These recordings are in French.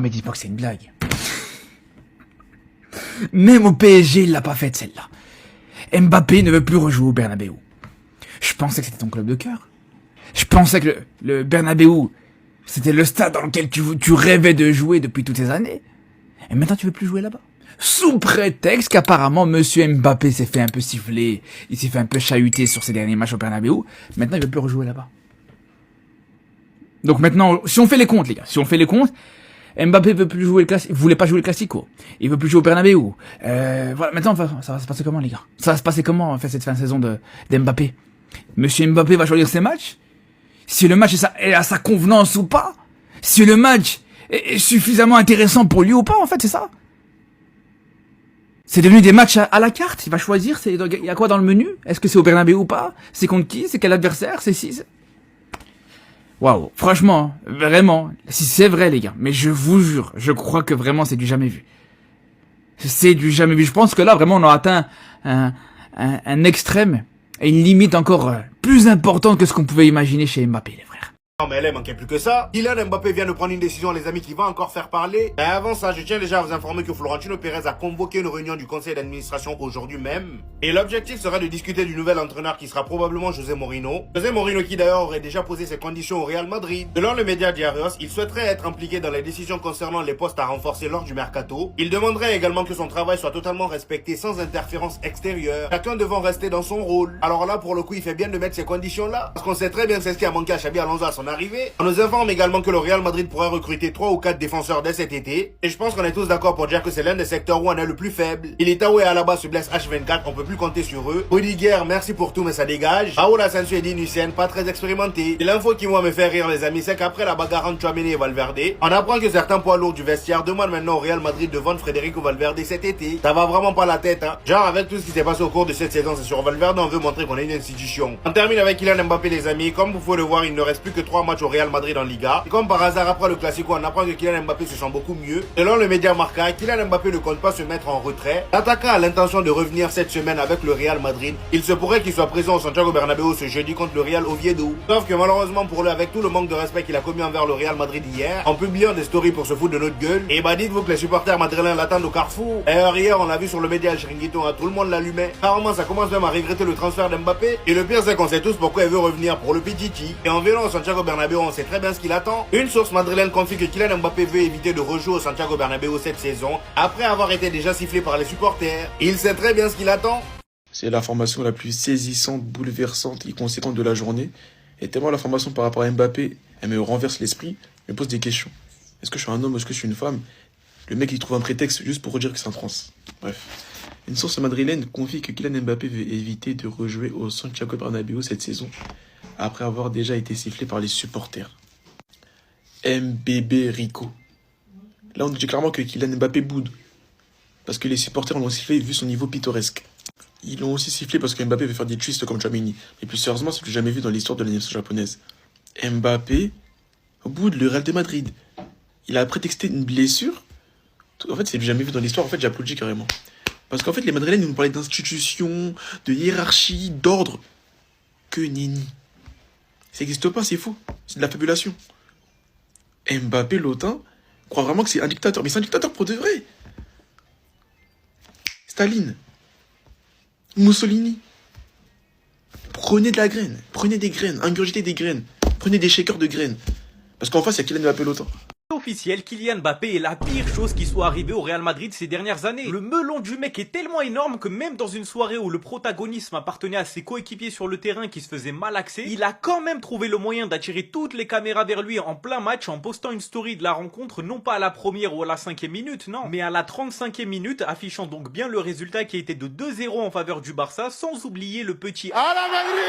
mais dis-moi que c'est une blague. Même au PSG, il l'a pas faite celle-là. Mbappé ne veut plus rejouer au Bernabéu. Je pensais que c'était ton club de cœur. Je pensais que le Bernabéu, c'était le stade dans lequel tu rêvais de jouer depuis toutes ces années. Et maintenant tu veux plus jouer là-bas. Sous prétexte qu'apparemment Monsieur Mbappé s'est fait un peu siffler, il s'est fait un peu chahuter sur ses derniers matchs au Bernabéu. Maintenant il veut plus rejouer là-bas. Donc maintenant, si on fait les comptes les gars, si on fait les comptes, Mbappé veut plus jouer voulait pas jouer le Classico. Il veut plus jouer au Bernabéu. Voilà, maintenant ça va se passer comment les gars? Ça va se passer comment en fait cette fin de saison d'Mbappé? Monsieur Mbappé va choisir ses matchs? Si le match est à sa convenance ou pas? Si le match est suffisamment intéressant pour lui ou pas en fait, c'est ça? C'est devenu des matchs à la carte, il va choisir, il y a quoi dans le menu? Est-ce que c'est au Bernabéu ou pas? C'est contre qui? C'est quel adversaire? C'est si... Waouh, franchement, vraiment, si c'est vrai les gars, mais je vous jure, je crois que vraiment c'est du jamais vu. C'est du jamais vu. Je pense que là vraiment on a atteint un extrême et une limite encore plus importante que ce qu'on pouvait imaginer chez Mbappé les frères. Non mais elle manquait plus que ça. Kylian Mbappé vient de prendre une décision les amis qui va encore faire parler. Mais avant ça, je tiens déjà à vous informer que Florentino Pérez a convoqué une réunion du conseil d'administration aujourd'hui même. Et l'objectif sera de discuter du nouvel entraîneur qui sera probablement José Mourinho. José Mourinho qui d'ailleurs aurait déjà posé ses conditions au Real Madrid. Selon le média Diarios, il souhaiterait être impliqué dans les décisions concernant les postes à renforcer lors du mercato. Il demanderait également que son travail soit totalement respecté sans interférence extérieure, chacun devant rester dans son rôle. Alors là pour le coup il fait bien de mettre ces conditions là, parce qu'on sait très bien que c'est ce qui a manqué à Xabi Alonso à son arrivée. On nous informe également que le Real Madrid pourrait recruter 3 ou 4 défenseurs dès cet été. Et je pense qu'on est tous d'accord pour dire que c'est l'un des secteurs où on est le plus faible. Militao et Alaba se blessent H24, on peut plus compter sur eux. Rudiger, merci pour tout mais ça dégage. Raoul Asensio et Dean Hussein, pas très expérimentés. Et l'info qui moi me fait rire les amis, c'est qu'après la bagarre entre Tchouaméni et Valverde, on apprend que certains poids lourds du vestiaire demandent maintenant au Real Madrid de vendre Federico Valverde cet été. Ça va vraiment pas la tête hein. Genre avec tout ce qui s'est passé au cours de cette saison, c'est sur Valverde on veut montrer qu'on est une institution. On termine avec Kylian Mbappé les amis, comme vous pouvez le voir il ne reste plus que 3 matchs au Real Madrid en Liga. Et comme par hasard après le Classico on apprend que Kylian Mbappé se sent beaucoup mieux. Selon le média Marca, Kylian Mbappé ne compte pas se mettre en retrait. L'attaquant a l'intention de revenir cette semaine avec le Real Madrid. Il se pourrait qu'il soit présent au Santiago Bernabéu ce jeudi contre le Real Oviedo. Sauf que malheureusement pour lui, avec tout le manque de respect qu'il a commis envers le Real Madrid hier, en publiant des stories pour se foutre de notre gueule, et bah dites-vous que les supporters madrilèns l'attendent au Carrefour. D'ailleurs hier on l'a vu sur le média El Chiringuito, tout le monde l'allumait. Apparemment ça commence même à regretter le transfert d'Mbappé. Et le pire c'est qu'on sait tous pourquoi il veut revenir pour le Pichichi. Et en venant au Santiago Bernabéu on sait très bien ce qu'il attend. Une source madrilène confie que Kylian Mbappé veut éviter de rejouer au Santiago Bernabéu cette saison, après avoir été déjà sifflé par les supporters. Il sait très bien ce qu'il attend. C'est l'information la plus saisissante, bouleversante et conséquente de la journée. Et tellement l'information par rapport à Mbappé, elle me renverse l'esprit, me pose des questions. Est-ce que je suis un homme ou est-ce que je suis une femme? Le mec il trouve un prétexte juste pour redire que c'est un trans. Bref. Une source madrilène confie que Kylian Mbappé veut éviter de rejouer au Santiago Bernabéu cette saison, après avoir déjà été sifflé par les supporters. MBB Rico. Là, on dit clairement que Kylian Mbappé boude. Parce que les supporters l'ont sifflé vu son niveau pittoresque. Ils l'ont aussi sifflé parce que Mbappé veut faire des twists comme Tchouaméni. Mais plus sérieusement, c'est plus jamais vu dans l'histoire de l'animation japonaise. Mbappé boude le Real de Madrid. Il a prétexté une blessure. En fait, c'est plus jamais vu dans l'histoire. En fait, j'applaudis carrément. Parce qu'en fait, les Madrilènes nous parlaient d'institutions, de hiérarchie, d'ordre. Que nenni. Ça n'existe pas, c'est faux. C'est de la fabulation. Mbappé, l'autin, croit vraiment que c'est un dictateur. Mais c'est un dictateur pour de vrai. Staline. Mussolini. Prenez de la graine. Prenez des graines. Ingurgitez des graines. Prenez des shakers de graines. Parce qu'en face, il y a Kylian Mbappé, l'autin. Officiel, Kylian Mbappé est la pire chose qui soit arrivée au Real Madrid ces dernières années. Le melon du mec est tellement énorme que même dans une soirée où le protagonisme appartenait à ses coéquipiers sur le terrain qui se faisaient malaxer, il a quand même trouvé le moyen d'attirer toutes les caméras vers lui en plein match en postant une story de la rencontre non pas à la première ou à la 5e minute, non, mais à la 35e minute, affichant donc bien le résultat qui était de 2-0 en faveur du Barça, sans oublier le petit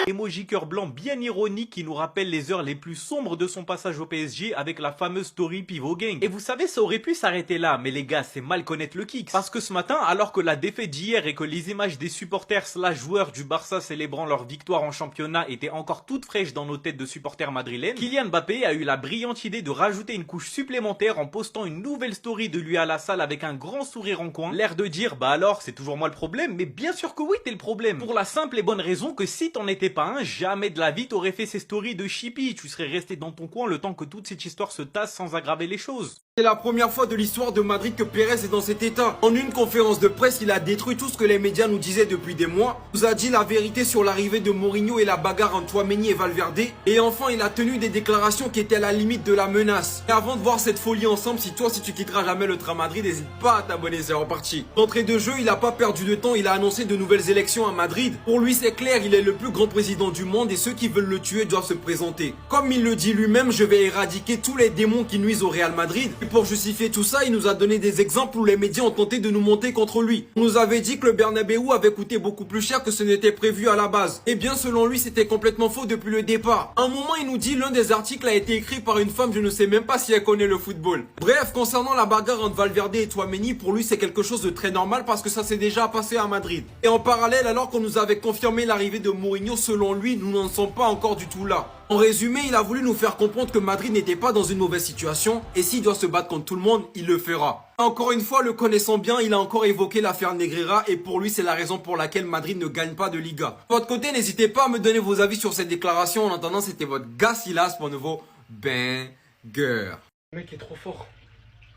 emoji cœur blanc bien ironique qui nous rappelle les heures les plus sombres de son passage au PSG avec la fameuse story Pivot Gang. Et vous savez, ça aurait pu s'arrêter là, mais les gars, c'est mal connaître le kick. Parce que ce matin, alors que la défaite d'hier et que les images des supporters / joueurs du Barça célébrant leur victoire en championnat étaient encore toutes fraîches dans nos têtes de supporters madrilènes, Kylian Mbappé a eu la brillante idée de rajouter une couche supplémentaire en postant une nouvelle story de lui à la salle avec un grand sourire en coin, l'air de dire bah alors c'est toujours moi le problème, mais bien sûr que oui t'es le problème. Pour la simple et bonne raison que si t'en étais pas un, jamais de la vie t'aurais fait ces stories de chippy, tu serais resté dans ton coin le temps que toute cette histoire se tasse sans aggraver les choses. C'est la première fois de l'histoire de Madrid que Pérez est dans cet état. En une conférence de presse, il a détruit tout ce que les médias nous disaient depuis des mois. Il nous a dit la vérité sur l'arrivée de Mourinho et la bagarre entre Tchouaméni et Valverde. Et enfin, il a tenu des déclarations qui étaient à la limite de la menace. Et avant de voir cette folie ensemble, si tu quitteras jamais le train Madrid, n'hésite pas à t'abonner, c'est reparti. D'entrée de jeu, il n'a pas perdu de temps, il a annoncé de nouvelles élections à Madrid. Pour lui, c'est clair, il est le plus grand président du monde et ceux qui veulent le tuer doivent se présenter. Comme il le dit lui-même, je vais éradiquer tous les démons qui nuisent au Real Madrid. Et pour justifier tout ça, il nous a donné des exemples où les médias ont tenté de nous monter contre lui. On nous avait dit que le Bernabéu avait coûté beaucoup plus cher que ce n'était prévu à la base. Eh bien, selon lui, c'était complètement faux depuis le départ. À un moment, il nous dit l'un des articles a été écrit par une femme, je ne sais même pas si elle connaît le football. Bref, concernant la bagarre entre Valverde et Tchouaméni, pour lui, c'est quelque chose de très normal parce que ça s'est déjà passé à Madrid. Et en parallèle, alors qu'on nous avait confirmé l'arrivée de Mourinho, selon lui, nous n'en sommes pas encore du tout là. En résumé, il a voulu nous faire comprendre que Madrid n'était pas dans une mauvaise situation et s'il doit se battre contre tout le monde, il le fera. Encore une fois, le connaissant bien, il a encore évoqué l'affaire Negreira et pour lui, c'est la raison pour laquelle Madrid ne gagne pas de Liga. De votre côté, n'hésitez pas à me donner vos avis sur cette déclaration. En attendant, c'était votre gars Silas pour un nouveau banger. Le mec est trop fort.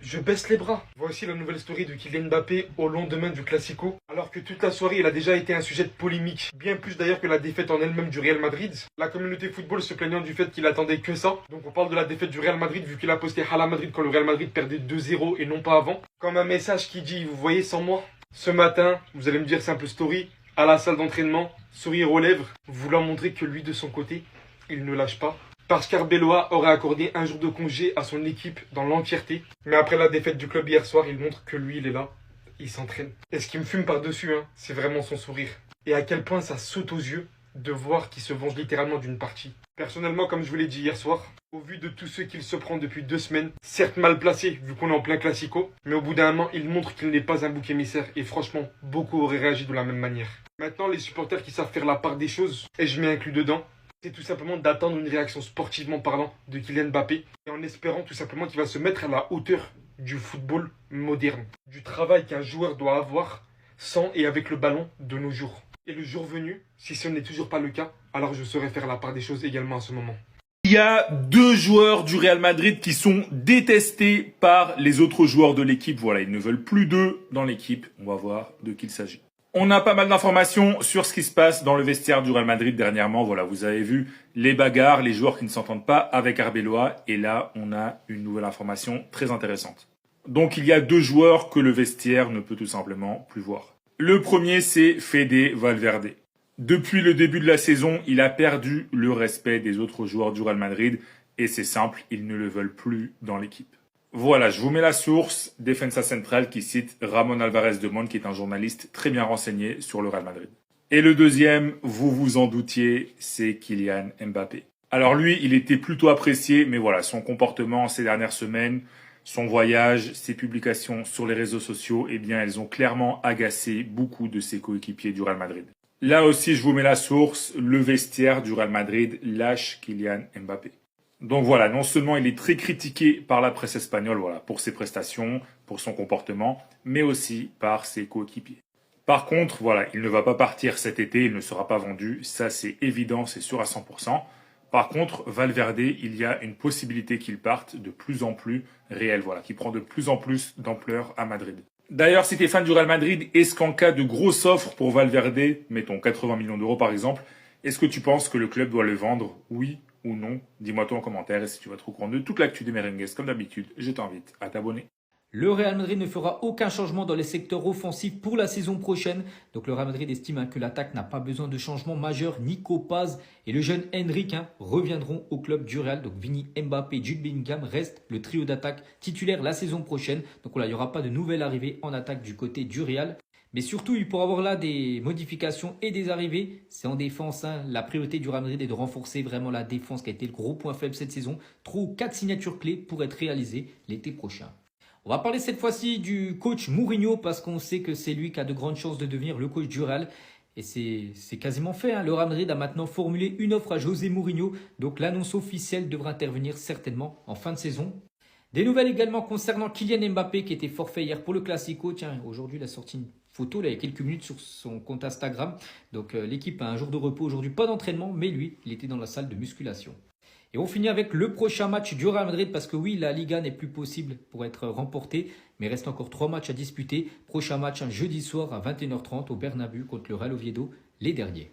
Je baisse les bras. Voici la nouvelle story de Kylian Mbappé au lendemain du Classico. Alors que toute la soirée, il a déjà été un sujet de polémique. Bien plus d'ailleurs que la défaite en elle-même du Real Madrid. La communauté football se plaignant du fait qu'il attendait que ça. Donc on parle de la défaite du Real Madrid vu qu'il a posté Hala Madrid quand le Real Madrid perdait 2-0 et non pas avant. Comme un message qui dit, vous voyez sans moi. Ce matin, vous allez me dire simple story, à la salle d'entraînement, sourire aux lèvres, voulant montrer que lui de son côté, il ne lâche pas. Parce qu'Arbeloa aurait accordé un jour de congé à son équipe dans l'entièreté. Mais après la défaite du club hier soir, il montre que lui, il est là. Il s'entraîne. Et ce qui me fume par-dessus, c'est vraiment son sourire. Et à quel point ça saute aux yeux de voir qu'il se venge littéralement d'une partie. Personnellement, comme je vous l'ai dit hier soir, au vu de tous ceux qu'il se prend depuis 2 semaines, certes mal placé vu qu'on est en plein classico, mais au bout d'un moment, il montre qu'il n'est pas un bouc émissaire. Et franchement, beaucoup auraient réagi de la même manière. Maintenant, les supporters qui savent faire la part des choses, et je m'y inclus dedans, c'est tout simplement d'attendre une réaction sportivement parlant de Kylian Mbappé et en espérant tout simplement qu'il va se mettre à la hauteur du football moderne, du travail qu'un joueur doit avoir sans et avec le ballon de nos jours. Et le jour venu, si ce n'est toujours pas le cas, alors je saurai faire la part des choses également à ce moment. Il y a 2 joueurs du Real Madrid qui sont détestés par les autres joueurs de l'équipe. Voilà, ils ne veulent plus d'eux dans l'équipe. On va voir de qui il s'agit. On a pas mal d'informations sur ce qui se passe dans le vestiaire du Real Madrid dernièrement. Voilà, vous avez vu les bagarres, les joueurs qui ne s'entendent pas avec Arbeloa. Et là, on a une nouvelle information très intéressante. Donc, il y a 2 joueurs que le vestiaire ne peut tout simplement plus voir. Le premier, c'est Fede Valverde. Depuis le début de la saison, il a perdu le respect des autres joueurs du Real Madrid. Et c'est simple, ils ne le veulent plus dans l'équipe. Voilà, je vous mets la source, Defensa Central, qui cite Ramon Alvarez de Mon, qui est un journaliste très bien renseigné sur le Real Madrid. Et le deuxième, vous vous en doutiez, c'est Kylian Mbappé. Alors lui, il était plutôt apprécié, mais voilà, son comportement ces dernières semaines, son voyage, ses publications sur les réseaux sociaux, eh bien, elles ont clairement agacé beaucoup de ses coéquipiers du Real Madrid. Là aussi, je vous mets la source, le vestiaire du Real Madrid lâche Kylian Mbappé. Donc voilà, non seulement il est très critiqué par la presse espagnole voilà, pour ses prestations, pour son comportement, mais aussi par ses coéquipiers. Par contre, voilà, il ne va pas partir cet été, il ne sera pas vendu, ça c'est évident, c'est sûr à 100%. Par contre, Valverde, il y a une possibilité qu'il parte de plus en plus réelle, voilà, qui prend de plus en plus d'ampleur à Madrid. D'ailleurs, si tu es fan du Real Madrid, est-ce qu'en cas de grosse offre pour Valverde, mettons 80 millions d'euros par exemple, est-ce que tu penses que le club doit le vendre, oui ou non? Dis-moi toi en commentaire et si tu vas être au courant de toute l'actu des merengues, comme d'habitude, je t'invite à t'abonner. Le Real Madrid ne fera aucun changement dans les secteurs offensifs pour la saison prochaine. Donc le Real Madrid estime que l'attaque n'a pas besoin de changement majeur. Nico Paz et le jeune Henrik reviendront au club du Real. Donc Vini, Mbappé, Jude Bellingham restent le trio d'attaque titulaire la saison prochaine. Donc voilà, il n'y aura pas de nouvelle arrivée en attaque du côté du Real. Mais surtout, il pourra avoir là des modifications et des arrivées. C'est en défense. La priorité du Real Madrid est de renforcer vraiment la défense qui a été le gros point faible cette saison. 3 ou 4 signatures clés pour être réalisées l'été prochain. On va parler cette fois-ci du coach Mourinho parce qu'on sait que c'est lui qui a de grandes chances de devenir le coach du Real. Et c'est quasiment fait. Le Real Madrid a maintenant formulé une offre à José Mourinho. Donc l'annonce officielle devra intervenir certainement en fin de saison. Des nouvelles également concernant Kylian Mbappé qui était forfait hier pour le Classico. Tiens, aujourd'hui il a sorti une photo là, il y a quelques minutes sur son compte Instagram. Donc l'équipe a un jour de repos aujourd'hui, pas d'entraînement, mais lui, il était dans la salle de musculation. Et on finit avec le prochain match du Real Madrid parce que oui, la Liga n'est plus possible pour être remportée. Mais il reste encore 3 matchs à disputer. Prochain match un jeudi soir à 21h30 au Bernabéu contre le Real Oviedo, les derniers.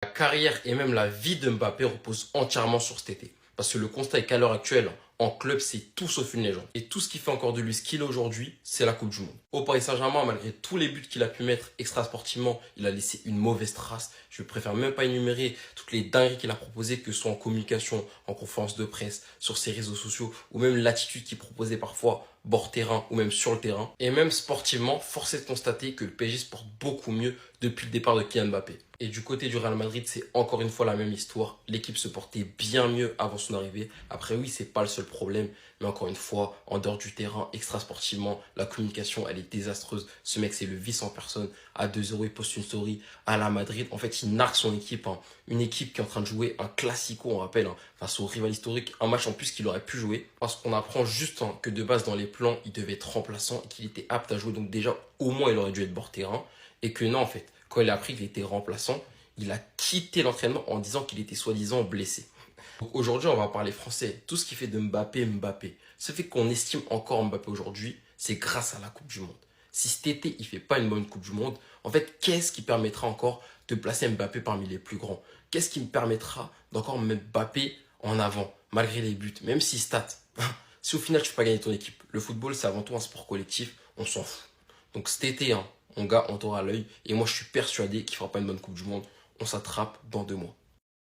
La carrière et même la vie de Mbappé reposent entièrement sur cet été. Parce que le constat est qu'à l'heure actuelle, en club, c'est tout sauf une légende. Et tout ce qui fait encore de lui ce qu'il est aujourd'hui, c'est la Coupe du Monde. Au Paris Saint-Germain, malgré tous les buts qu'il a pu mettre extra-sportivement, il a laissé une mauvaise trace. Je préfère même pas énumérer toutes les dingueries qu'il a proposées, que ce soit en communication, en conférence de presse, sur ses réseaux sociaux, ou même l'attitude qu'il proposait parfois bord terrain ou même sur le terrain. Et même sportivement, force est de constater que le PSG se porte beaucoup mieux depuis le départ de Kylian Mbappé. Et du côté du Real Madrid, c'est encore une fois la même histoire. L'équipe se portait bien mieux avant son arrivée. Après oui, c'est pas le seul problème, mais encore une fois, en dehors du terrain, extra-sportivement, la communication, elle est désastreuse. Ce mec, c'est le vice en personne. À 2-0, il poste une story à la Madrid. En fait, il nargue son équipe. Une équipe qui est en train de jouer un classico, on rappelle, face au rival historique. Un match en plus qu'il aurait pu jouer. Parce qu'on apprend juste que de base, dans les plans, il devait être remplaçant et qu'il était apte à jouer. Donc déjà, au moins, il aurait dû être bord terrain. Et que non, en fait, quand il a appris qu'il était remplaçant, il a quitté l'entraînement en disant qu'il était soi-disant blessé. Donc aujourd'hui, on va parler français. Tout ce qui fait de Mbappé, Mbappé. Ce fait qu'on estime encore Mbappé aujourd'hui, c'est grâce à la Coupe du Monde. Si cet été, il fait pas une bonne Coupe du Monde, en fait, qu'est-ce qui permettra encore de placer Mbappé parmi les plus grands? Qu'est-ce qui me permettra d'encore mettre Mbappé en avant, malgré les buts, même si stats. Si au final, tu peux pas gagner ton équipe, le football, c'est avant tout un sport collectif, on s'en fout. Donc cet été, mon gars, on t'aura à l'œil. Et moi, je suis persuadé qu'il fera pas une bonne Coupe du Monde. On s'attrape dans 2 mois.